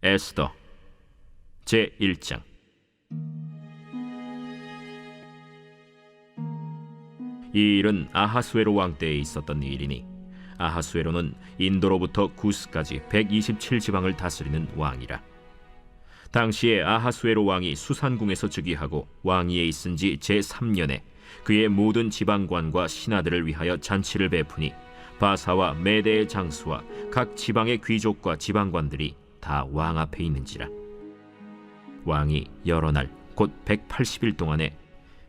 에스더 제1장. 이 일은 아하수에로 왕 때에 있었던 일이니, 아하수에로는 인도로부터 구스까지 127지방을 다스리는 왕이라. 당시에 아하수에로 왕이 수산궁에서 즉위하고 왕위에 있은 지 제3년에 그의 모든 지방관과 신하들을 위하여 잔치를 베푸니, 바사와 메대의 장수와 각 지방의 귀족과 지방관들이 다 왕 앞에 있는지라. 왕이 여러 날 곧 180일 동안에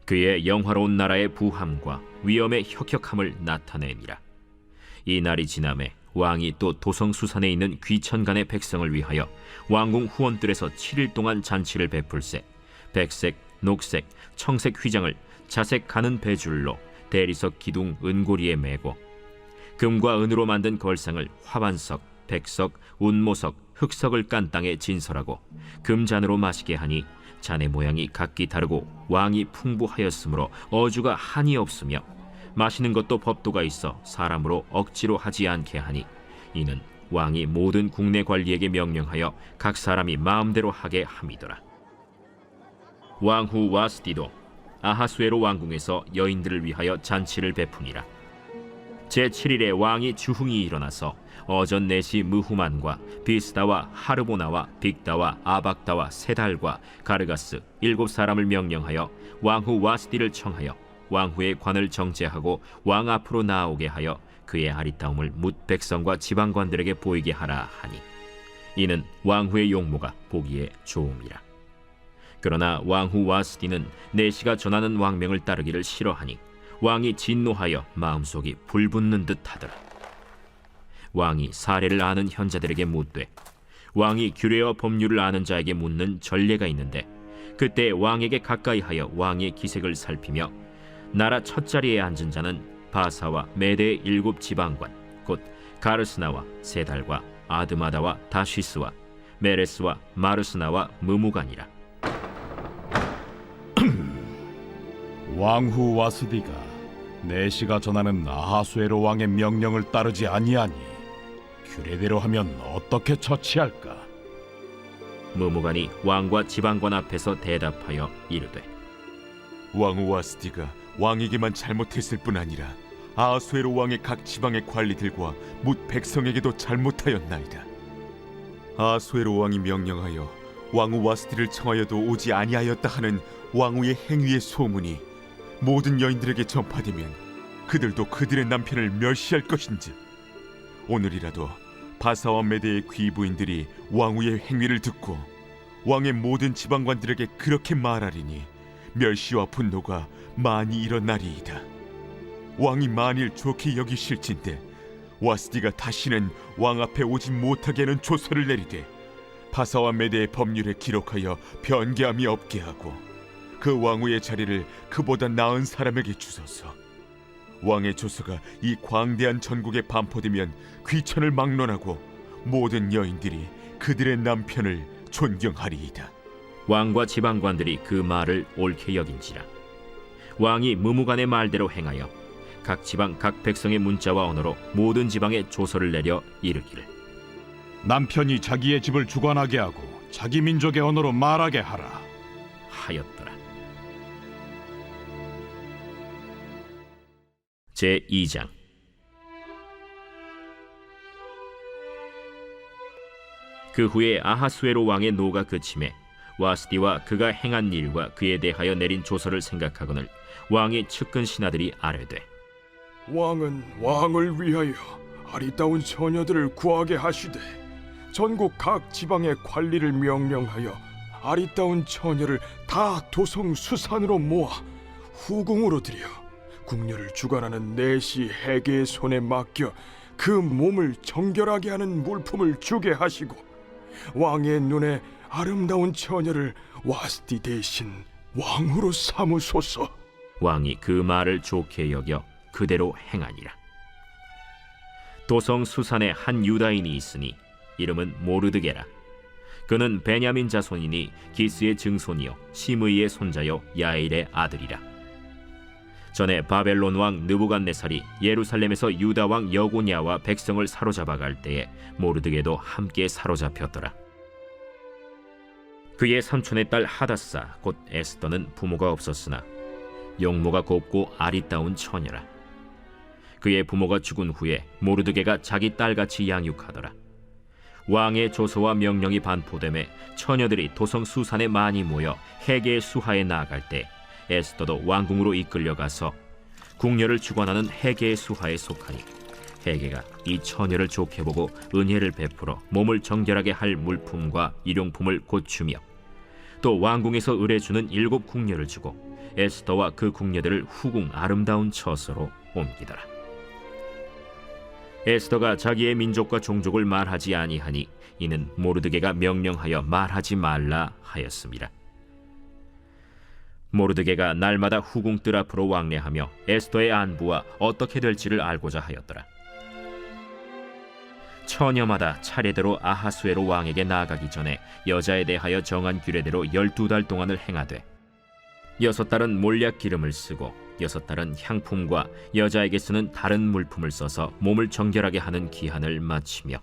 그의 영화로운 나라의 부함과 위엄의 혁혁함을 나타내니라. 이 날이 지남에 왕이 또 도성수산에 있는 귀천간의 백성을 위하여 왕궁 후원들에서 7일 동안 잔치를 베풀세, 백색, 녹색, 청색 휘장을 자색 가는 배줄로 대리석 기둥 은고리에 매고, 금과 은으로 만든 걸상을 화반석, 백석, 운모석, 흑석을 깐 땅에 진설하고 금잔으로 마시게 하니, 잔의 모양이 각기 다르고 왕이 풍부하였으므로 어주가 한이 없으며, 마시는 것도 법도가 있어 사람으로 억지로 하지 않게 하니, 이는 왕이 모든 국내 관리에게 명령하여 각 사람이 마음대로 하게 함이더라. 왕후 와스디도 아하수에로 왕궁에서 여인들을 위하여 잔치를 베푸니라. 제7일에 왕이 주흥이 일어나서 어전 넷이 무후만과 비스다와 하르보나와 빅다와 아박다와 세달과 가르가스 7사람을 명령하여 왕후 와스디를 청하여 왕후의 관을 정제하고 왕 앞으로 나오게 하여 그의 아리따움을 뭇 백성과 지방관들에게 보이게 하라 하니, 이는 왕후의 용모가 보기에 좋음이라. 그러나 왕후 와스디는 내시가 전하는 왕명을 따르기를 싫어하니 왕이 진노하여 마음속이 불붙는 듯 하더라. 왕이 사례를 아는 현자들에게 묻되, 왕이 규례와 법률을 아는 자에게 묻는 전례가 있는데, 그때 왕에게 가까이하여 왕의 기색을 살피며 나라 첫자리에 앉은 자는 바사와 메대의 7지방관 곧 가르스나와 세달과 아드마다와 다시스와 메레스와 마르스나와 무무간이라. 왕후 와스디가 내시가 전하는 아하수에로 왕의 명령을 따르지 아니하니 규례대로 하면 어떻게 처치할까? 무무간이 왕과 지방관 앞에서 대답하여 이르되, 왕후 와스디가 왕에게만 잘못했을 뿐 아니라 아하수에로 왕의 각 지방의 관리들과 뭇 백성에게도 잘못하였나이다. 아하수에로 왕이 명령하여 왕후 와스디를 청하여도 오지 아니하였다 하는 왕후의 행위의 소문이 모든 여인들에게 전파되면 그들도 그들의 남편을 멸시할 것인즉, 오늘이라도 바사와 메대의 귀부인들이 왕후의 행위를 듣고 왕의 모든 지방관들에게 그렇게 말하리니 멸시와 분노가 많이 일어나리이다. 왕이 만일 좋게 여기실진데 와스디가 다시는 왕 앞에 오지 못하게 하는 조서를 내리되, 바사와 메대의 법률에 기록하여 변개함이 없게 하고 그 왕후의 자리를 그보다 나은 사람에게 주소서. 왕의 조서가 이 광대한 전국에 반포되면 귀천을 막론하고 모든 여인들이 그들의 남편을 존경하리이다. 왕과 지방관들이 그 말을 옳게 여긴지라. 왕이 무무간의 말대로 행하여 각 지방 각 백성의 문자와 언어로 모든 지방에 조서를 내려 이르기를, 남편이 자기의 집을 주관하게 하고 자기 민족의 언어로 말하게 하라 하였더라. 제2장. 그 후에 아하수에로 왕의 노가 그침에 와스디와 그가 행한 일과 그에 대하여 내린 조서를 생각하거늘 왕의 측근 신하들이 아뢰되, 왕은 왕을 위하여 아리따운 처녀들을 구하게 하시되 전국 각 지방의 관리를 명령하여 아리따운 처녀를 다 도성 수산으로 모아 후궁으로 들여 궁녀를 주관하는 내시 해계의 손에 맡겨 그 몸을 정결하게 하는 물품을 주게 하시고, 왕의 눈에 아름다운 처녀를 와스디 대신 왕후로 삼으소서. 왕이 그 말을 좋게 여겨 그대로 행하니라. 도성 수산에 한 유다인이 있으니 이름은 모르드게라. 그는 베냐민 자손이니 기스의 증손이요 시므이의 손자요 야일의 아들이라. 전에 바벨론 왕 느부갓네살이 예루살렘에서 유다 왕 여고냐와 백성을 사로잡아 갈 때에 모르드게도 함께 사로잡혔더라. 그의 삼촌의 딸 하다사 곧 에스더는 부모가 없었으나 용모가 곱고 아리따운 처녀라. 그의 부모가 죽은 후에 모르드게가 자기 딸같이 양육하더라. 왕의 조서와 명령이 반포됨에 처녀들이 도성 수산에 많이 모여 헤게의 수하에 나아갈 때 에스더도 왕궁으로 이끌려가서 궁녀를 주관하는 헤게의 수하에 속하니 헤게가 이 처녀를 좋게 보고 은혜를 베풀어 몸을 정결하게 할 물품과 일용품을 고추며 또 왕궁에서 의뢰주는 7 궁녀를 주고 에스더와 그 궁녀들을 후궁 아름다운 처소로 옮기더라. 에스더가 자기의 민족과 종족을 말하지 아니하니 이는 모르드게가 명령하여 말하지 말라 하였습니다. 모르드게가 날마다 후궁 뜰 앞으로 왕래하며 에스더의 안부와 어떻게 될지를 알고자 하였더라. 처녀마다 차례대로 아하수에로 왕에게 나아가기 전에 여자에 대하여 정한 규례대로 12달 동안을 행하되 6달은 몰약 기름을 쓰고 6달은 향품과 여자에게 쓰는 다른 물품을 써서 몸을 정결하게 하는 기한을 마치며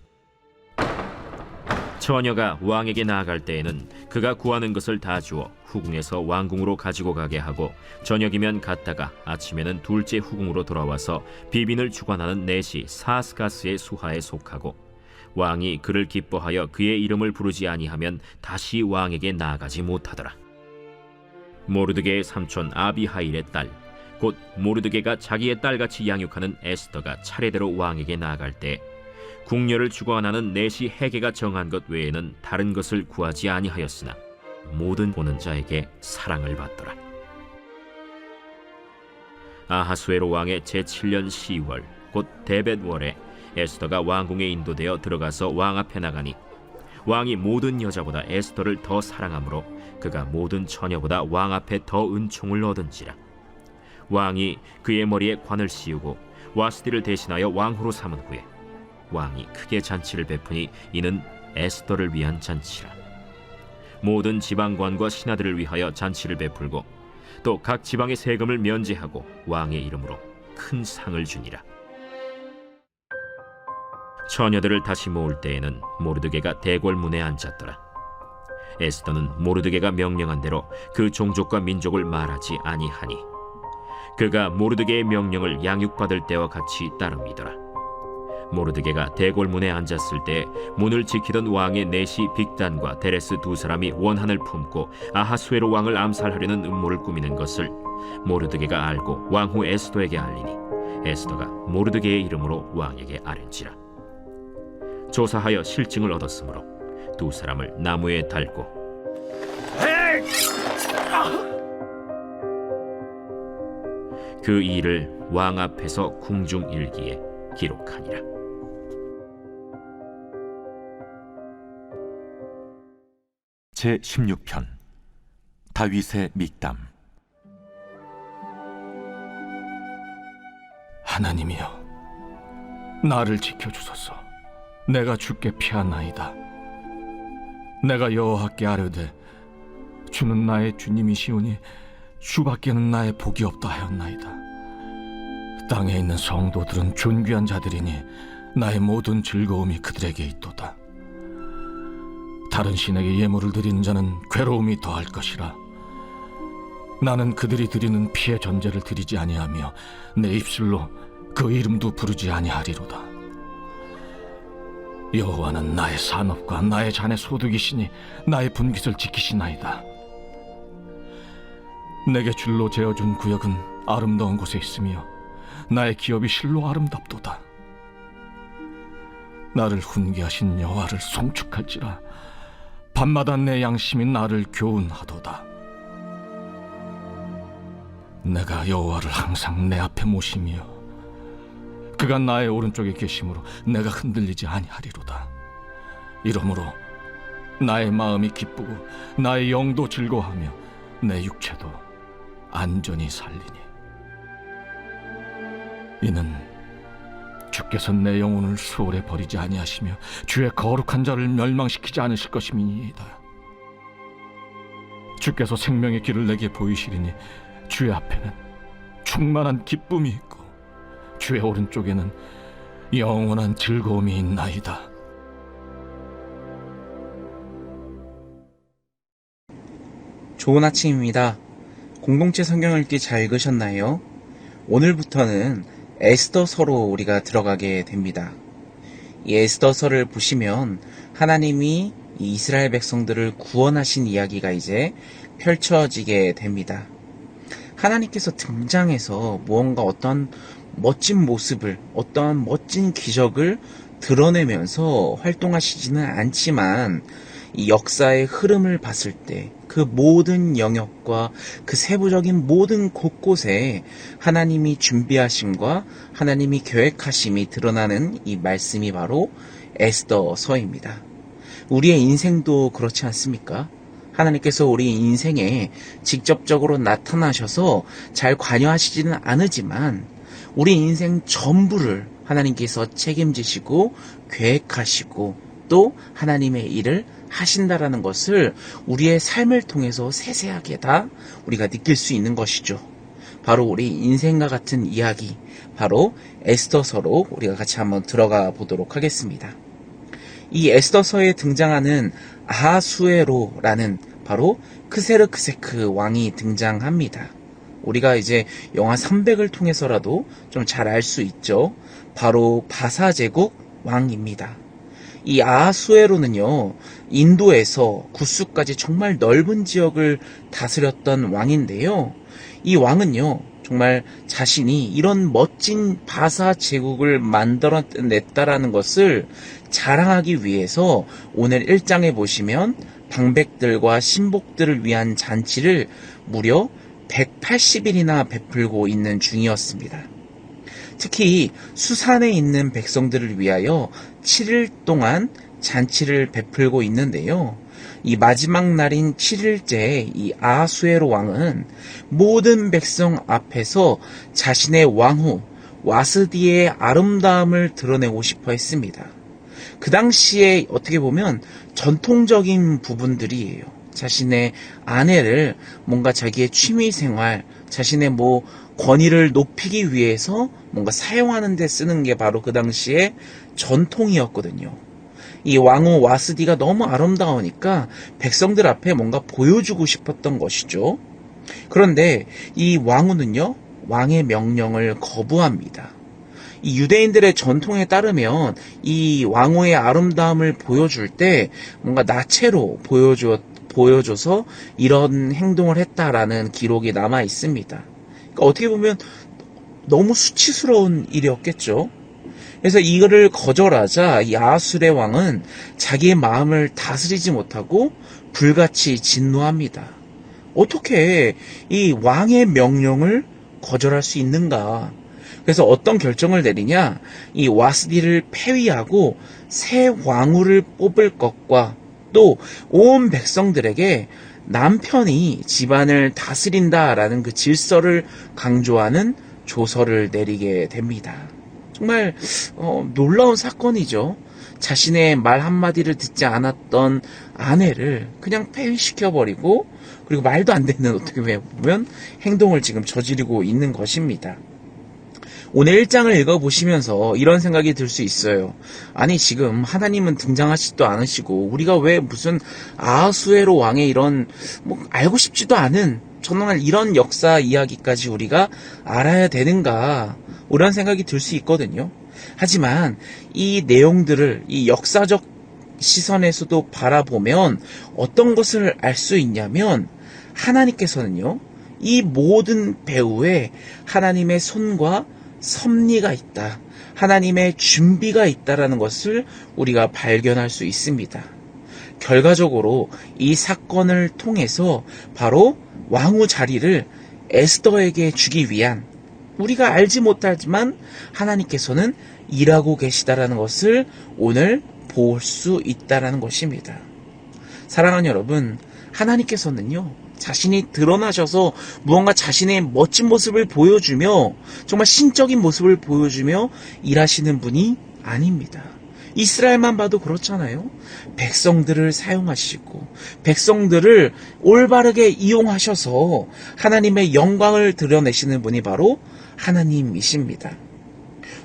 처녀가 왕에게 나아갈 때에는 그가 구하는 것을 다 주어 후궁에서 왕궁으로 가지고 가게 하고 저녁이면 갔다가 아침에는 둘째 후궁으로 돌아와서 비빈을 주관하는 넷이 사스가스의 수하에 속하고 왕이 그를 기뻐하여 그의 이름을 부르지 아니하면 다시 왕에게 나아가지 못하더라. 모르드게의 삼촌 아비하일의 딸 곧 모르드게가 자기의 딸같이 양육하는 에스더가 차례대로 왕에게 나아갈 때 궁녀를 주관하는 넷이 헤게가 정한 것 외에는 다른 것을 구하지 아니하였으나 모든 보는 자에게 사랑을 받더라. 아하수에로 왕의 제7년 10월 곧 데벳월에 에스더가 왕궁에 인도되어 들어가서 왕 앞에 나가니 왕이 모든 여자보다 에스더를 더 사랑하므로 그가 모든 처녀보다 왕 앞에 더 은총을 얻은지라. 왕이 그의 머리에 관을 씌우고 와스디를 대신하여 왕후로 삼은 후에 왕이 크게 잔치를 베푸니 이는 에스더를 위한 잔치라. 모든 지방관과 신하들을 위하여 잔치를 베풀고 또 각 지방의 세금을 면제하고 왕의 이름으로 큰 상을 주니라. 처녀들을 다시 모을 때에는 모르드게가 대궐문에 앉았더라. 에스더는 모르드게가 명령한 대로 그 종족과 민족을 말하지 아니하니 그가 모르드게의 명령을 양육받을 때와 같이 따릅니더라. 모르드게가 대궐문에 앉았을 때 문을 지키던 왕의 넷이 빅단과 데레스 2 사람이 원한을 품고 아하수에로 왕을 암살하려는 음모를 꾸미는 것을 모르드게가 알고 왕후 에스더에게 알리니 에스더가 모르드게의 이름으로 왕에게 아뢰니라. 조사하여 실증을 얻었으므로 2 사람을 나무에 달고 그 일을 왕 앞에서 궁중일기에 기록하니라. 제16편 다윗의 믹담. 하나님이여, 나를 지켜주소서. 내가 주께 피하나이다. 내가 여호와께 아뢰되 주는 나의 주님이시오니 주밖에는 나의 복이 없다 하였나이다. 땅에 있는 성도들은 존귀한 자들이니 나의 모든 즐거움이 그들에게 있도다. 다른 신에게 예물을 드리는 자는 괴로움이 더할 것이라. 나는 그들이 드리는 피의 전제를 드리지 아니하며 내 입술로 그 이름도 부르지 아니하리로다. 여호와는 나의 산업과 나의 잔의 소득이시니 나의 분깃을 지키시나이다. 내게 줄로 재어준 구역은 아름다운 곳에 있으며 나의 기업이 실로 아름답도다. 나를 훈계하신 여호와를 송축할지라. 밤마다 내 양심이 나를 교훈하도다. 내가 여호와를 항상 내 앞에 모시며 그가 나의 오른쪽에 계심으로 내가 흔들리지 아니하리로다. 이러므로 나의 마음이 기쁘고 나의 영도 즐거워하며 내 육체도 안전히 살리니 이는 주께서 내 영혼을 수월에 버리지 아니하시며 주의 거룩한 자를 멸망시키지 않으실 것임이니이다. 주께서 생명의 길을 내게 보이시리니 주의 앞에는 충만한 기쁨이 있고 주의 오른쪽에는 영원한 즐거움이 있나이다. 좋은 아침입니다. 공동체 성경 읽기 잘 읽으셨나요? 오늘부터는 에스더서로 우리가 들어가게 됩니다. 이 에스더서를 보시면 하나님이 이 이스라엘 백성들을 구원하신 이야기가 이제 펼쳐지게 됩니다. 하나님께서 등장해서 무언가 어떤 멋진 모습을, 어떠한 멋진 기적을 드러내면서 활동하시지는 않지만 이 역사의 흐름을 봤을 때 그 모든 영역과 그 세부적인 모든 곳곳에 하나님이 준비하심과 하나님이 계획하심이 드러나는 이 말씀이 바로 에스더서입니다. 우리의 인생도 그렇지 않습니까? 하나님께서 우리 인생에 직접적으로 나타나셔서 잘 관여하시지는 않으지만 우리 인생 전부를 하나님께서 책임지시고 계획하시고 또 하나님의 일을 하신다라는 것을 우리의 삶을 통해서 세세하게 다 우리가 느낄 수 있는 것이죠. 바로 우리 인생과 같은 이야기, 바로 에스더서로 우리가 같이 한번 들어가 보도록 하겠습니다. 이 에스더서에 등장하는 아하수에로라는 바로 크세르크세크 왕이 등장합니다. 우리가 이제 영화 300을 통해서라도 좀 잘 알 수 있죠. 바로 바사제국 왕입니다. 이 아하수에로는요, 인도에서 구스까지 정말 넓은 지역을 다스렸던 왕인데요. 이 왕은요, 정말 자신이 이런 멋진 바사 제국을 만들어냈다라는 것을 자랑하기 위해서 오늘 1장에 보시면 방백들과 신복들을 위한 잔치를 무려 180일이나 베풀고 있는 중이었습니다. 특히 수산에 있는 백성들을 위하여 7일 동안 잔치를 베풀고 있는데요. 이 마지막 날인 7일째 이 아하수에로 왕은 모든 백성 앞에서 자신의 왕후 와스디의 아름다움을 드러내고 싶어 했습니다. 그 당시에 어떻게 보면 전통적인 부분들이에요. 자신의 아내를 뭔가 자기의 취미생활, 자신의 권위를 높이기 위해서 뭔가 사용하는 데 쓰는 게 바로 그 당시에 전통이었거든요. 이 왕후 와스디가 너무 아름다우니까 백성들 앞에 뭔가 보여주고 싶었던 것이죠. 그런데 이 왕후는요, 왕의 명령을 거부합니다. 이 유대인들의 전통에 따르면 이 왕후의 아름다움을 보여줄 때 뭔가 나체로 보여줘서 이런 행동을 했다라는 기록이 남아 있습니다. 그러니까 어떻게 보면 너무 수치스러운 일이었겠죠. 그래서 이거를 거절하자 이 아하수레 왕은 자기의 마음을 다스리지 못하고 불같이 진노합니다. 어떻게 이 왕의 명령을 거절할 수 있는가? 그래서 어떤 결정을 내리냐? 이 와스디를 폐위하고 새 왕후를 뽑을 것과 또 온 백성들에게 남편이 집안을 다스린다라는 그 질서를 강조하는 조서를 내리게 됩니다. 정말 놀라운 사건이죠. 자신의 말 한마디를 듣지 않았던 아내를 그냥 폐위시켜버리고 그리고 말도 안 되는 어떻게 보면 행동을 지금 저지르고 있는 것입니다. 오늘 1장을 읽어보시면서 이런 생각이 들 수 있어요. 아니 지금 하나님은 등장하시지도 않으시고 우리가 왜 무슨 아하수에로 왕의 이런 알고 싶지도 않은 정말 이런 역사 이야기까지 우리가 알아야 되는가 이런 생각이 들 수 있거든요. 하지만 이 내용들을 이 역사적 시선에서도 바라보면 어떤 것을 알 수 있냐면 하나님께서는요, 이 모든 배후에 하나님의 손과 섭리가 있다. 하나님의 준비가 있다라는 것을 우리가 발견할 수 있습니다. 결과적으로 이 사건을 통해서 바로 왕후 자리를 에스더에게 주기 위한 우리가 알지 못하지만 하나님께서는 일하고 계시다라는 것을 오늘 볼 수 있다라는 것입니다. 사랑하는 여러분, 하나님께서는요, 자신이 드러나셔서 무언가 자신의 멋진 모습을 보여주며 정말 신적인 모습을 보여주며 일하시는 분이 아닙니다. 이스라엘만 봐도 그렇잖아요. 백성들을 사용하시고 백성들을 올바르게 이용하셔서 하나님의 영광을 드러내시는 분이 바로 하나님이십니다.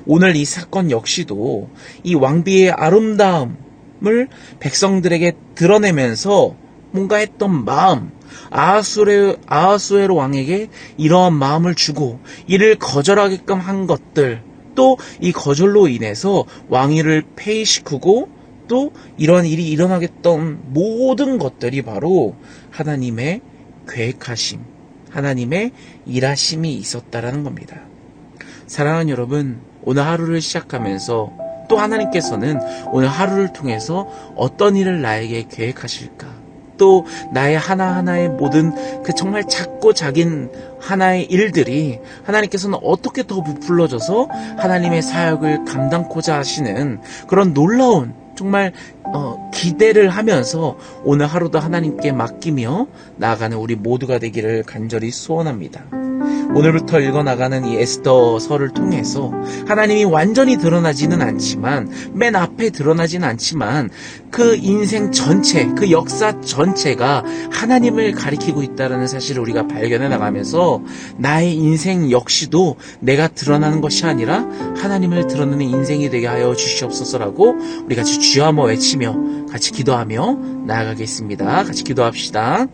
오늘 이 사건 역시도 이 왕비의 아름다움을 백성들에게 드러내면서 뭔가 했던 마음, 아하수에로 왕에게 이러한 마음을 주고 이를 거절하게끔 한 것들, 또 이 거절로 인해서 왕위를 폐위시키고 또 이러한 일이 일어나게 했던 모든 것들이 바로 하나님의 계획하심, 하나님의 일하심이 있었다라는 겁니다. 사랑하는 여러분, 오늘 하루를 시작하면서 또 하나님께서는 오늘 하루를 통해서 어떤 일을 나에게 계획하실까? 또 나의 하나하나의 모든 그 정말 작고 작은 하나의 일들이 하나님께서는 어떻게 더 부풀러져서 하나님의 사역을 감당코자 하시는 그런 놀라운 정말 기대를 하면서 오늘 하루도 하나님께 맡기며 나아가는 우리 모두가 되기를 간절히 소원합니다. 오늘부터 읽어나가는 이 에스더서를 통해서 하나님이 완전히 드러나지는 않지만, 맨 앞에 드러나지는 않지만 그 인생 전체, 그 역사 전체가 하나님을 가리키고 있다는 사실을 우리가 발견해 나가면서 나의 인생 역시도 내가 드러나는 것이 아니라 하나님을 드러내는 인생이 되게 하여 주시옵소서라고 우리 같이 주여 한번 외치며 같이 기도하며 나아가겠습니다. 같이 기도합시다.